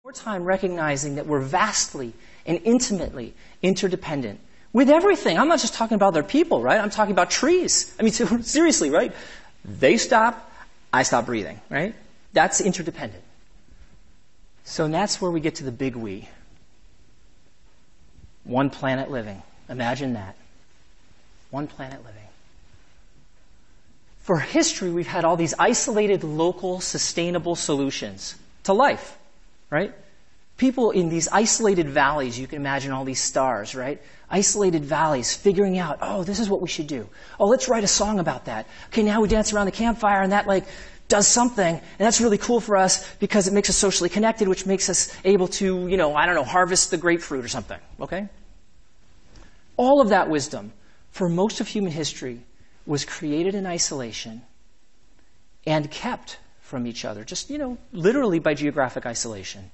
More time recognizing that we're vastly and intimately interdependent with everything. I'm not just talking about other people, right? I'm talking about trees. I mean, seriously, right? They stop, I stop breathing, right? That's interdependent. So that's where we get to the big we. One planet living. Imagine that. One planet living. For history, we've had all these isolated, local, sustainable solutions to life, right? People in these isolated valleys, you can imagine all these stars, right? Isolated valleys, figuring out, oh, this is what we should do. Oh, let's write a song about that. Okay, now we dance around the campfire and that does something, and that's really cool for us because it makes us socially connected, which makes us able to, harvest the grapefruit or something, okay? All of that wisdom, for most of human history, was created in isolation and kept from each other, just, literally by geographic isolation.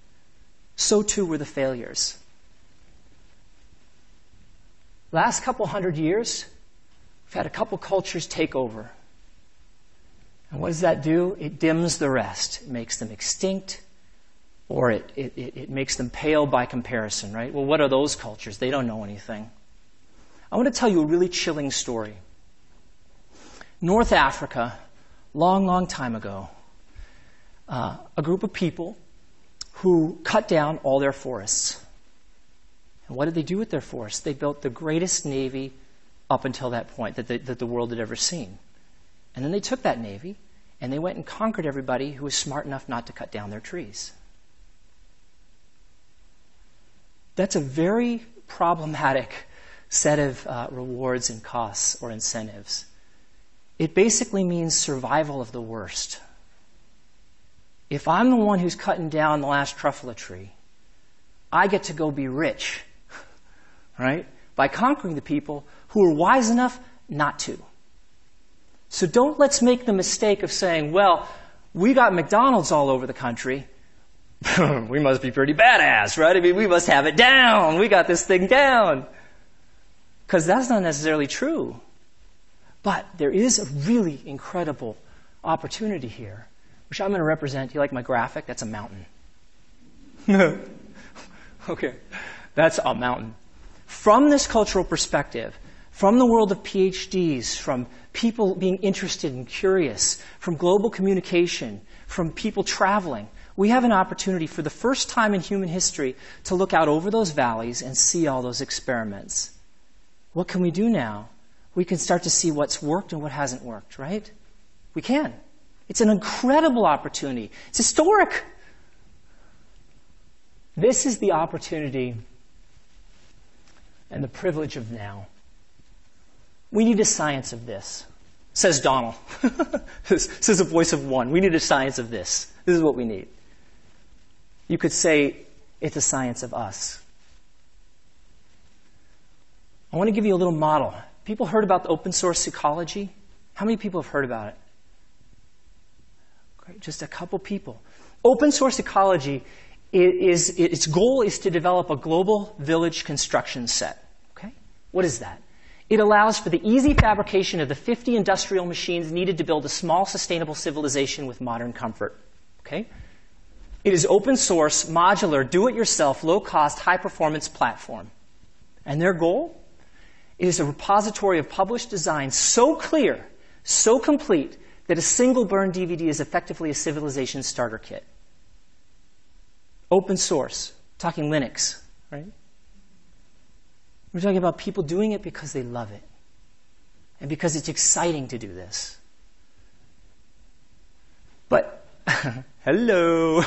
So too were the failures. Last couple hundred years, we've had a couple cultures take over. And what does that do? It dims the rest. It makes them extinct, or it makes them pale by comparison, right? Well, what are those cultures? They don't know anything. I want to tell you a really chilling story. North Africa, long, long time ago, a group of people who cut down all their forests. And what did they do with their forests? They built the greatest navy up until that point that the world had ever seen. And then they took that navy and they went and conquered everybody who was smart enough not to cut down their trees. That's a very problematic set of rewards and costs or incentives. It basically means survival of the worst. If I'm the one who's cutting down the last truffula tree, I get to go be rich, right? By conquering the people who are wise enough not to. So let's make the mistake of saying, well, we got McDonald's all over the country. We must be pretty badass, right? I mean, we must have it down. We got this thing down. Because that's not necessarily true. But there is a really incredible opportunity here, which I'm going to represent. You like my graphic? That's a mountain. Okay. That's a mountain. From this cultural perspective, from the world of PhDs, from people being interested and curious, from global communication, from people traveling, we have an opportunity for the first time in human history to look out over those valleys and see all those experiments. What can we do now? We can start to see what's worked and what hasn't worked, right? We can. It's an incredible opportunity. It's historic. This is the opportunity and the privilege of now. We need a science of this, says Donald. This is a voice of one. We need a science of this. This is what we need. You could say it's a science of us. I want to give you a little model. People heard about the open source ecology? How many people have heard about it? Great, just a couple people. Open source ecology, its goal is to develop a global village construction set. Okay? What is that? It allows for the easy fabrication of the 50 industrial machines needed to build a small, sustainable civilization with modern comfort. Okay? It is open source, modular, do-it-yourself, low-cost, high-performance platform. And their goal? It is a repository of published designs so clear, so complete, that a single burned DVD is effectively a civilization starter kit. Open source. Talking Linux, right? We're talking about people doing it because they love it. And because it's exciting to do this. But, hello.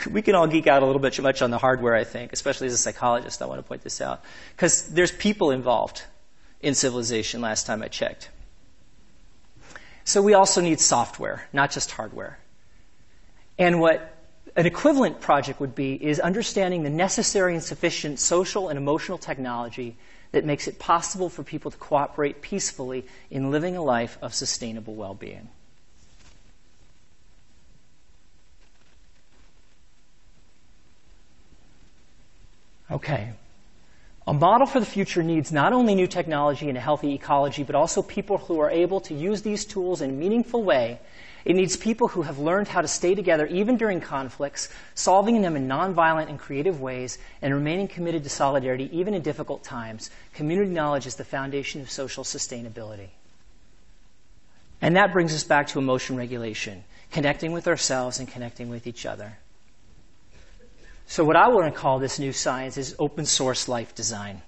We can all geek out a little bit too much on the hardware, I think, especially as a psychologist. I want to point this out. Because there's people involved in civilization last time I checked. So we also need software, not just hardware. And what an equivalent project would be is understanding the necessary and sufficient social and emotional technology that makes it possible for people to cooperate peacefully in living a life of sustainable well-being. Okay. A model for the future needs not only new technology and a healthy ecology, but also people who are able to use these tools in a meaningful way. It needs people who have learned how to stay together even during conflicts, solving them in nonviolent and creative ways, and remaining committed to solidarity even in difficult times. Community knowledge is the foundation of social sustainability. And that brings us back to emotion regulation, connecting with ourselves and connecting with each other. So what I want to call this new science is open source life design.